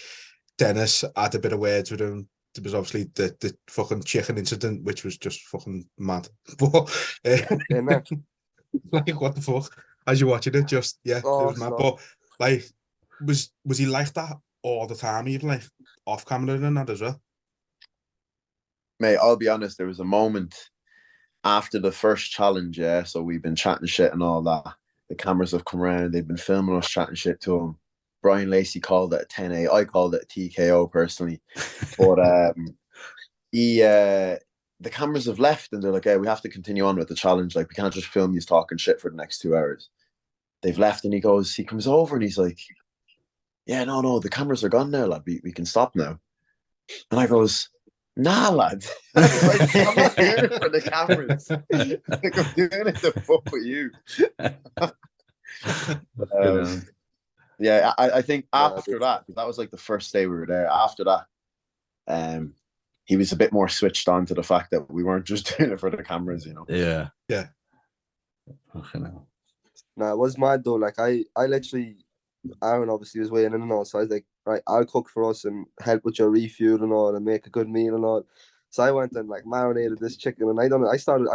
Dennis had a bit of words with him. There was obviously the fucking chicken incident, which was just fucking mad. But like, what the fuck? As you're watching it, just it was mad. But like, was he like that all the time, even like off camera and that as well? Mate, I'll be honest, there was a moment after the first challenge, yeah, so we've been chatting shit and all that. The cameras have come around, they've been filming us chatting shit to him. Brian Lacey called it a 10A. I called it a TKO personally. But the cameras have left and they're like, hey, we have to continue on with the challenge. Like, we can't just film you talking shit for the next 2 hours. They've left and he comes over and he's like, yeah, no, the cameras are gone now, lad. We can stop now. And I goes, nah, lad. Like, I'm not doing it for the cameras. Like, I'm doing it to fuck with you. Yeah, I think after that was like the first day we were there. After that, he was a bit more switched on to the fact that we weren't just doing it for the cameras, you know. Yeah. Nah, it was mad though. Like I literally, Aaron obviously was weighing in and all, so I was like, right, I'll cook for us and help with your refuel and all, and make a good meal and all. So I went and like marinated this chicken, and I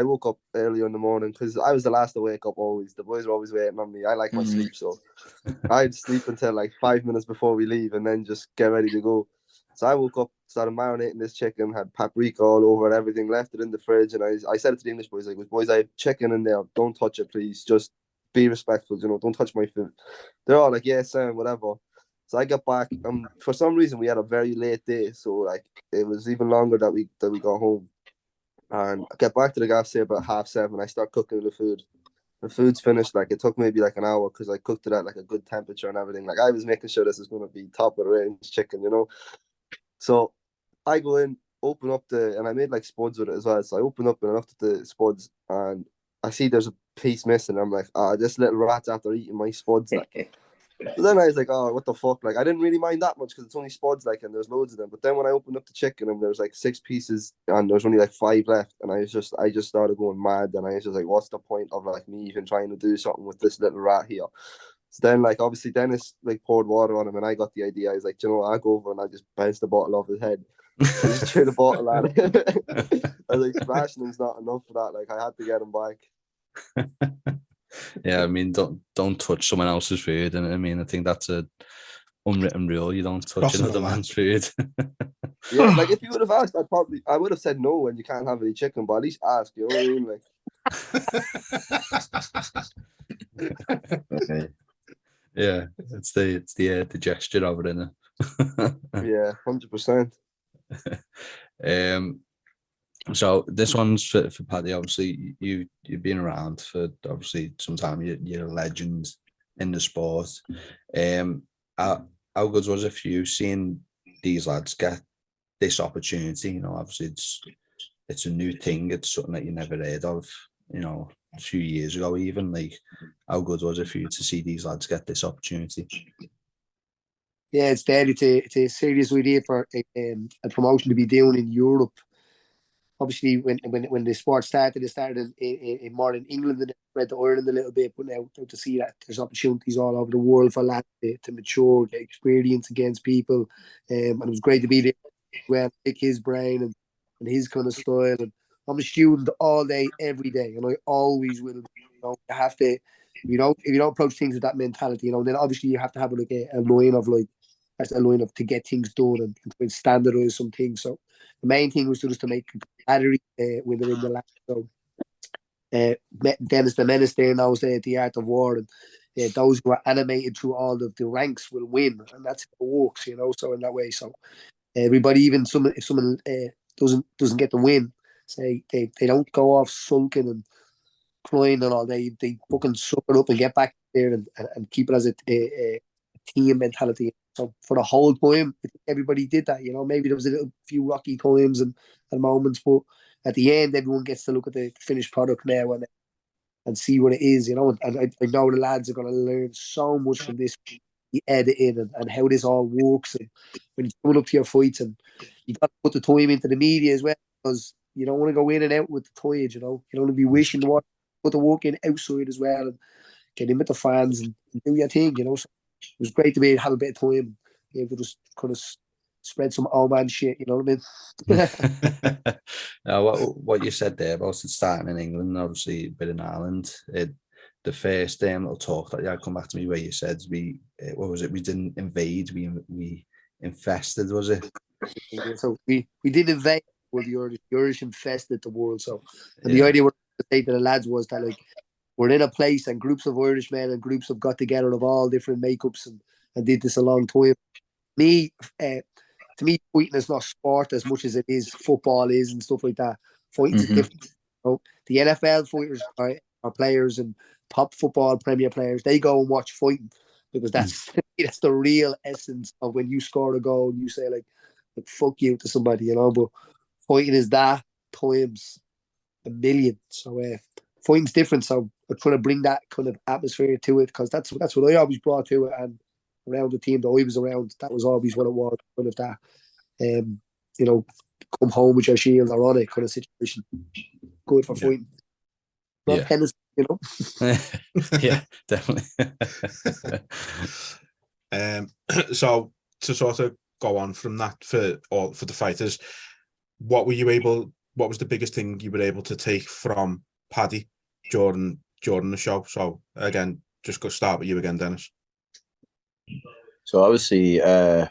woke up earlier in the morning because I was the last to wake up always. The boys were always waiting on me. I like my sleep, so I'd sleep until like 5 minutes before we leave and then just get ready to go. So I woke up, started marinating this chicken, had paprika all over and everything, left it in the fridge, and I said it to the English boys, like, boys, I have chicken in there, don't touch it, please. Just be respectful, you know, don't touch my food. They're all like, yeah, Sam, whatever. So I got back. For some reason, we had a very late day, so like it was even longer that we got home. And I get back to the gas here about 7:30. I start cooking the food. The food's finished. Like it took maybe like an hour because I cooked it at like a good temperature and everything. Like I was making sure this is going to be top of the range chicken, you know. So I go in, open up and I made like spuds with it as well. So I open up and I looked at the spuds and I see there's a piece missing. I'm like, this little rat's after eating my spuds. Like. So then I was like, oh, what the fuck? Like, I didn't really mind that much because it's only spuds, like, and there's loads of them. But then when I opened up the chicken and there's like 6 pieces and there's only like 5 left, and I just started going mad. And I was just like, what's the point of like me even trying to do something with this little rat here? So then, like, obviously Dennis like poured water on him, and I got the idea. I was like, you know what? I'll go over and I just bounce the bottle off his head. I just threw the bottle at him. I was like, smashing him's not enough for that. Like, I had to get him back. Yeah, I mean, don't touch someone else's food, and I mean, I think that's a unwritten rule. You don't touch another man's food. Yeah, like if you would have asked, I would have said no, and you can't have any chicken, but at least ask. You know what I mean? Like, Okay. Yeah, it's the gesture of it, isn't it? Yeah, 100%. So this one's for Paddy. Obviously, you've been around for obviously some time. You're a legend in the sport. How good was it for you seeing these lads get this opportunity? You know, obviously it's a new thing. It's something that you never heard of. You know, a few years ago, even. Like, how good was it for you to see these lads get this opportunity? Yeah, it's dead. It's a serious idea for a promotion to be doing in Europe. Obviously, when the sport started, it started in more in England and it spread to Ireland a little bit. But now to see that there's opportunities all over the world for lads to mature, get experience against people, and it was great to be there. Well, pick his brain and his kind of style. And I'm a student all day, every day, and I always will. You know, you have to, if you don't approach things with that mentality, you know, then obviously you have to have like a line of like. That's a line of to get things done and standardize some things. So the main thing was just to make camaraderie when they're in the lab. So Dennis the Menace there knows the art of war, and those who are animated through all of the ranks will win, and that's how it works, you know. So in that way, so everybody, even if someone doesn't get the win, say they don't go off sulking and crying and all. They fucking suck it up and get back there and keep it as a team mentality. So for the whole time, everybody did that. You know, maybe there was a few rocky times and moments, but at the end, everyone gets to look at the finished product now and see what it is. You know, and I know the lads are going to learn so much from this, the editing and how this all works. And when you're coming up to your fights, and you got to put the time into the media as well, because you don't want to go in and out with the toys. You know, you don't want to be wishing to put the work in outside as well and get in with the fans and do your thing. You know. So it was great to be able to have a bit of time, be able to just kind of spread some old man shit, you know what I mean? Now, what you said there about it starting in England, obviously a bit in Ireland, the first little talk that you had come back to me where you said what was it? We didn't invade, we infested, was it? So we didn't invade the Irish infested the world. So and the idea to say to the lads was that like we're in a place and groups of Irish men and groups have got together of all different makeups and did this a long time. To me, fighting is not sport as much as it is football is and stuff like that. Fighting's different. You know, the NFL fighters are players and top football Premier players. They go and watch fighting because that's the real essence of when you score a goal and you say like fuck you to somebody, you know. But fighting is that times a million. So fighting's different. So I'm trying to bring that kind of atmosphere to it because that's what I always brought to it. And around the team that I was around, that was always what it was, kind of that, you know, come home with your shield or on it kind of situation. Good for fighting. Not tennis, you know. Yeah, definitely. So to sort of go on from that for the fighters, what was the biggest thing you were able to take from Paddy during the show? So again, just go start with you again, Dennis. So obviously, a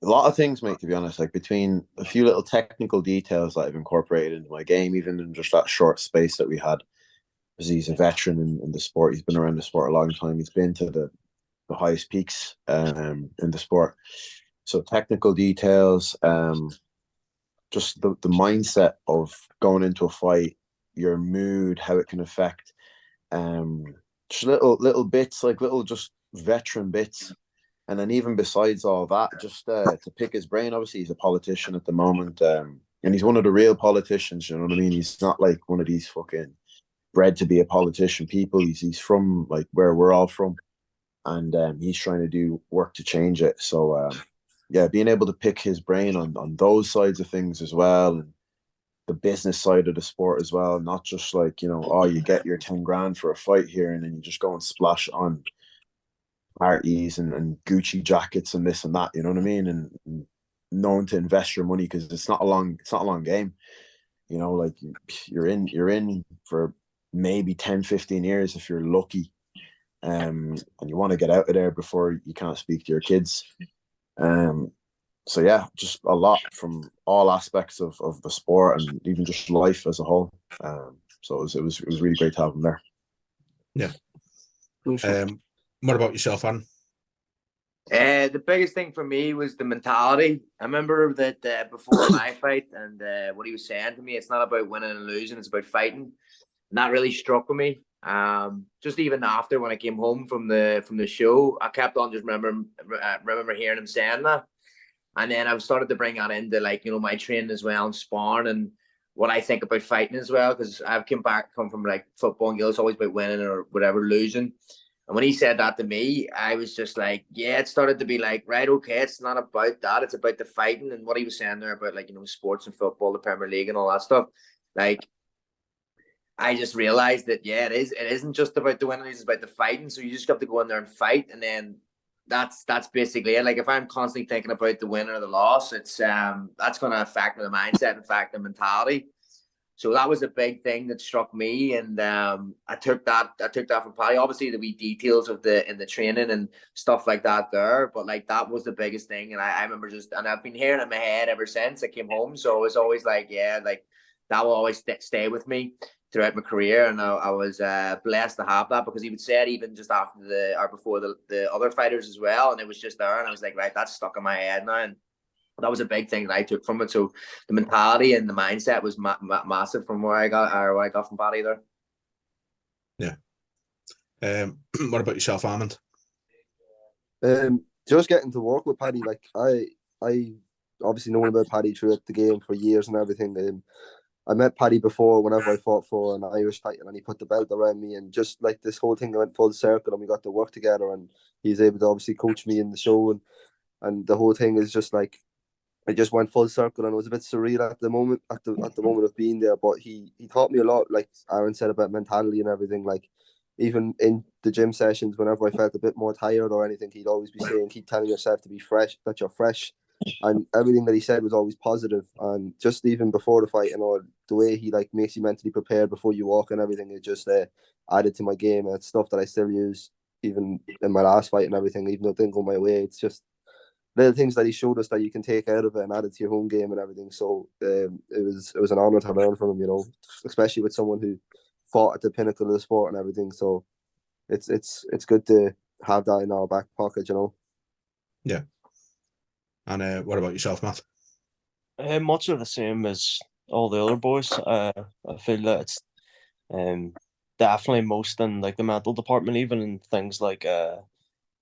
lot of things, mate, to be honest, like between a few little technical details that I've incorporated into my game, even in just that short space that we had, because he's a veteran in the sport. He's been around the sport a long time. He's been to the highest peaks in the sport. So technical details, just the mindset of going into a fight, your mood, how it can affect, just little bits, like little just veteran bits And then even besides all that, just to pick his brain, obviously he's a politician at the moment, and he's one of the real politicians, you know what I mean? He's not like one of these fucking bred to be a politician people. He's from like where we're all from, and he's trying to do work to change it. So yeah, being able to pick his brain on those sides of things as well, and the business side of the sport as well, not just like, you know, oh, you get your 10 grand for a fight here and then you just go and splash on parties and Gucci jackets and this and that, you know what I mean? And knowing to invest your money, because it's not a long game, you know, like you're in for maybe 10-15 years if you're lucky, and you want to get out of there before you can't speak to your kids. So yeah, just a lot from all aspects of the sport and even just life as a whole. So it was really great to have him there. Yeah. What about yourself, Aaron? The biggest thing for me was the mentality. I remember that before my fight, and what he was saying to me, it's not about winning and losing, it's about fighting. And that really struck with me. Just even after when I came home from the show, I kept on just remember hearing him saying that. And then I've started to bring that into, like, you know, my training as well, and sparring, and what I think about fighting as well, because I've come from like football and it's always about winning or whatever, losing. And when he said that to me, I was just like, yeah, it started to be like, right, okay, it's not about that, it's about the fighting. And what he was saying there about, like, you know, sports and football, the Premier League and all that stuff, like, I just realized that, yeah, it isn't just about the winning, it's about the fighting. So you just have to go in there and fight, and then that's basically it. Like, if I'm constantly thinking about the win or the loss, it's that's going to affect the mindset, affect the mentality. So that was a big thing that struck me, and I took that from Paddy. Obviously, the wee details of in the training and stuff like that there, but like that was the biggest thing. And I remember and I've been hearing it in my head ever since I came home. So it was always like, yeah, like that will always stay with me throughout my career. And I was blessed to have that, because he would say it even just after before the other fighters as well, and it was just there, and I was like, right, that's stuck in my head now. And that was a big thing that I took from it. So the mentality and the mindset was massive from where I got from Paddy there. Yeah. What about yourself, Armand? Just getting to work with Paddy, like I obviously known about Paddy throughout the game for years and everything. I met Paddy before whenever I fought for an Irish title, and he put the belt around me, and just like this whole thing went full circle, and we got to work together, and he's able to obviously coach me in the show, and the whole thing is just like, I just went full circle, and it was a bit surreal at the moment of being there. But he taught me a lot, like Aaron said, about mentality and everything. Like, even in the gym sessions, whenever I felt a bit more tired or anything, he'd always be saying, keep telling yourself to be fresh, that you're fresh. And everything that he said was always positive. And just even before the fight, you know, the way he like makes you mentally prepared before you walk and everything, it just added to my game. And it's stuff that I still use even in my last fight and everything, even though it didn't go my way. It's just little things that he showed us that you can take out of it and add it to your home game and everything. So it was an honor to learn from him, you know, especially with someone who fought at the pinnacle of the sport and everything. So it's good to have that in our back pocket, you know. Yeah. And what about yourself, Matt? Much of the same as all the other boys. I feel that it's definitely most in like the mental department, even in things like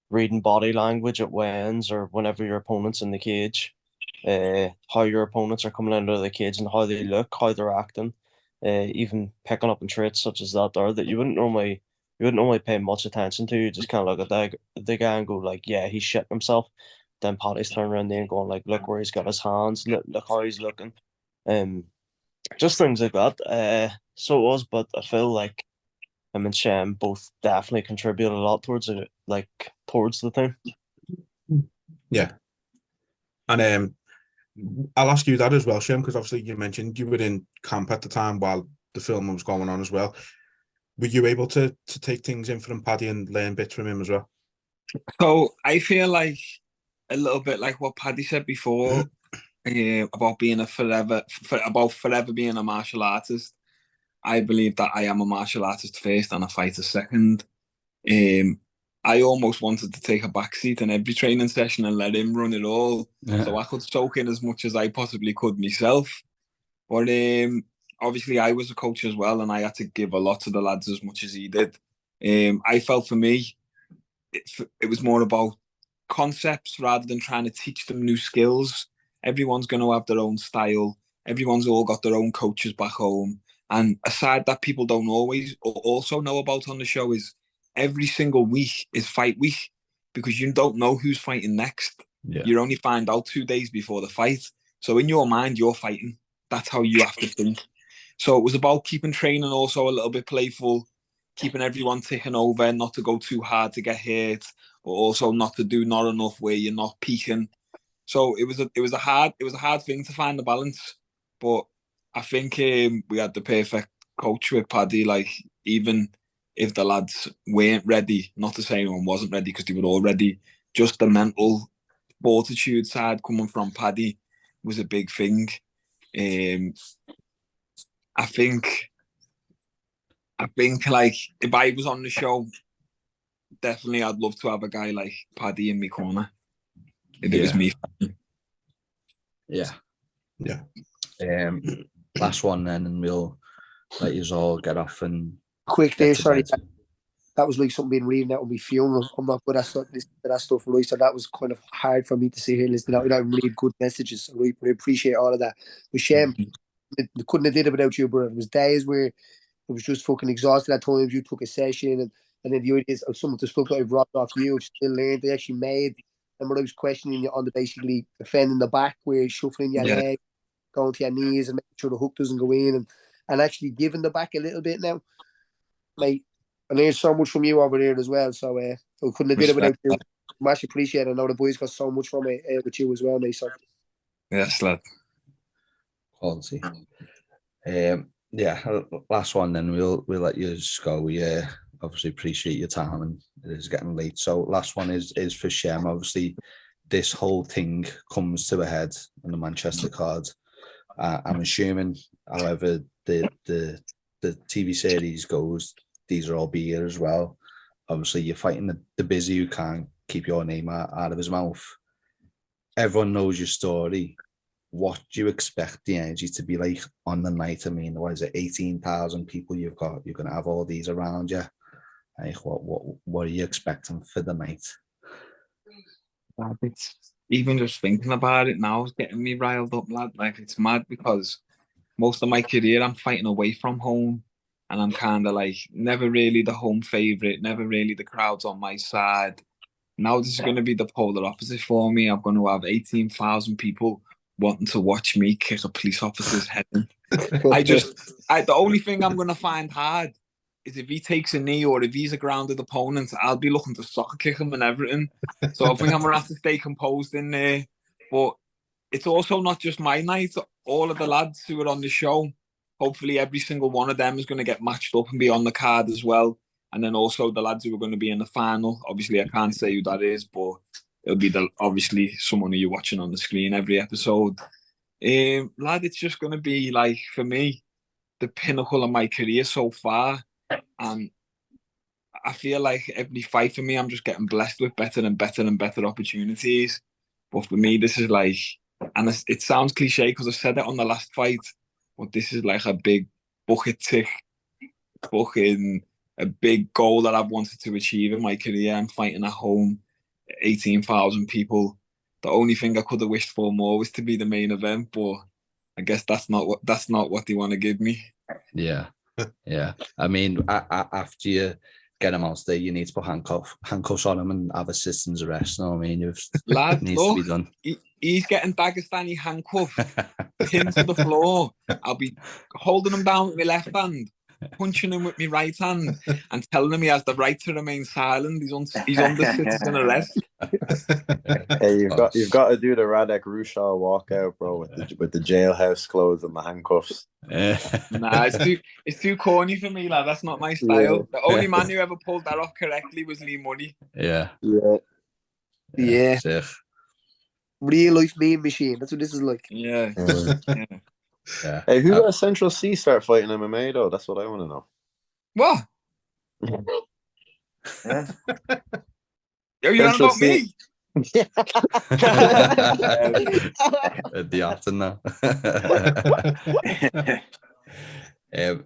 reading body language at weigh-ins or whenever your opponent's in the cage, how your opponents are coming into the cage and how they look, how they're acting, even picking up on traits such as that there that you wouldn't normally pay much attention to. You just kind of look at the guy and go like, yeah, he's shitting himself. Then Paddy's turning around there and going like, look where he's got his hands, look how he's looking, just things like that. So it was, but I feel like him and Shem both definitely contributed a lot towards it, like towards the thing. Yeah, and I'll ask you that as well, Shem, because obviously you mentioned you were in camp at the time while the film was going on as well. Were you able to take things in from Paddy and learn bits from him as well? So I feel like a little bit like what Paddy said before about being forever being a martial artist. I believe that I am a martial artist first and a fighter second. I almost wanted to take a backseat in every training session and let him run it all, so I could soak in as much as I possibly could myself. But obviously I was a coach as well, and I had to give a lot to the lads as much as he did. I felt for me, it was more about concepts rather than trying to teach them new skills. Everyone's going to have their own style. Everyone's all got their own coaches back home. And a side that people don't always or also know about on the show is every single week is fight week, because you don't know who's fighting next. Yeah. You only find out 2 days before the fight. So in your mind, you're fighting. That's how you have to think. So it was about keeping training also a little bit playful, keeping everyone ticking over, not to go too hard to get hurt, but also not to do not enough where you're not peaking. So it was a hard thing to find the balance. But I think we had the perfect coach with Paddy. Like, even if the lads weren't ready, not to say anyone wasn't ready because they were all ready, just the mental fortitude side coming from Paddy was a big thing. I think like if I was on the show, definitely I'd love to have a guy like Paddy in my corner. If it was me. Yeah. Yeah. Last one then, and we'll let you all get off and Quick there, get to sorry. bed. That was like something being reading out on my funeral. I'm not good at that stuff, right? So that was kind of hard for me to sit here listening out. I don't read good messages, right? But I appreciate all of that. But Shem, we couldn't have did it without you, brother. There was days where it was just fucking exhausted at times. You took a session, and then the ideas of some of the stuff that I brought off you, still learned, they actually made. And when I was questioning you on the basically defending the back, where you're shuffling your leg, going to your knees and making sure the hook doesn't go in, and actually giving the back a little bit now, mate. I learned so much from you over there as well. So I couldn't have did it without you. Much appreciated. I know the boys got so much from it with you as well, mate. So yes, lad. Quality. Yeah, last one then, we'll let you go. We obviously appreciate your time, and it is getting late. So last one is for Shem. Obviously, this whole thing comes to a head on the Manchester card. I'm assuming, however, the TV series goes, these are all be here as well. Obviously, you're fighting the busy who can't keep your name out of his mouth. Everyone knows your story. What do you expect the energy to be like on the night? I mean, what is it, 18,000 people you've got? You're going to have all these around you. Like, what are you expecting for the night? It's, even just thinking about it now is getting me riled up, lad. Like, it's mad because most of my career I'm fighting away from home, and I'm kind of like never really the home favourite, never really the crowd's on my side. Now this is going to be the polar opposite for me. I'm going to have 18,000 people wanting to watch me kick a police officer's head in. The only thing I'm going to find hard is if he takes a knee or if he's a grounded opponent, I'll be looking to soccer kick him and everything. So I think I'm going to have to stay composed in there. But it's also not just my night. All of the lads who are on the show, hopefully every single one of them is going to get matched up and be on the card as well. And then also the lads who are going to be in the final. Obviously, I can't say who that is, but it'll be obviously someone who you're watching on the screen every episode. Lad, it's just going to be, like, for me, the pinnacle of my career so far. And I feel like every fight for me, I'm just getting blessed with better and better and better opportunities. But for me, this is like, and it sounds cliche because I said it on the last fight, but this is like a big bucket tick, fucking a big goal that I've wanted to achieve in my career. I'm fighting at home, 18,000 people. The only thing I could have wished for more was to be the main event, but I guess that's not what they want to give me. Yeah, yeah. I mean, after you get him out there, you need to put handcuffs on him and have a citizen's arrest. You know what I mean? Lad, needs look, to be done. He's getting Dagestani handcuffed, pinned to the floor. I'll be holding him down with my left hand, punching him with my right hand, and telling him he has the right to remain silent. He's under citizen arrest. Hey, you've got to do the Radek Rushaw walkout, bro, with the jailhouse clothes and the handcuffs. Nah, it's too corny for me, lad. That's not my style. Yeah. The only man who ever pulled that off correctly was Lee Money. Yeah. Real life meme machine. That's what this is like. Yeah. Yeah. Hey, who got Central C start fighting MMA though? That's what I want to know. What? You're on about me? The after now. I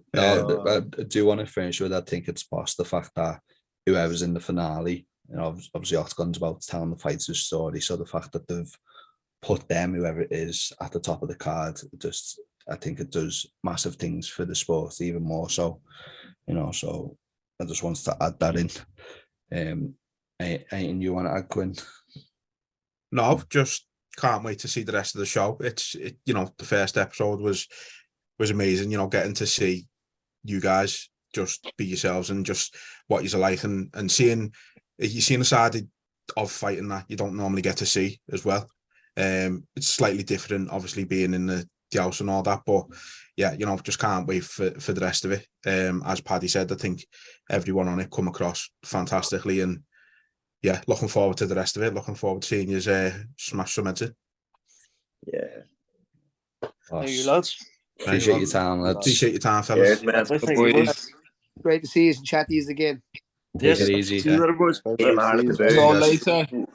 do want to finish with, I think it's past the fact that whoever's in the finale you know, obviously Octagon's about telling the fighters' story, so the fact that they've put them, whoever it is, at the top of the card, just I think it does massive things for the sport, even more so, you know. So I just wanted to add that in. Anything you want to add, Quinn? No, just can't wait to see the rest of the show. You know, the first episode was amazing. You know, getting to see you guys just be yourselves and just what you're like, and seeing a side of fighting that you don't normally get to see as well. It's slightly different, obviously, being in the house and all that, but yeah, you know, just can't wait for the rest of it. As Paddy said, I think everyone on it come across fantastically, and yeah, looking forward to the rest of it. Looking forward to seeing you smash some heads in. Yeah. Thank you, lads. Appreciate your time, lads. Appreciate your time, fellas. Cheers, man. Thank you, boys. Great to see you and chat to you again. Take it easy. See you later, boys. Good man, See you. it's very So guys. later.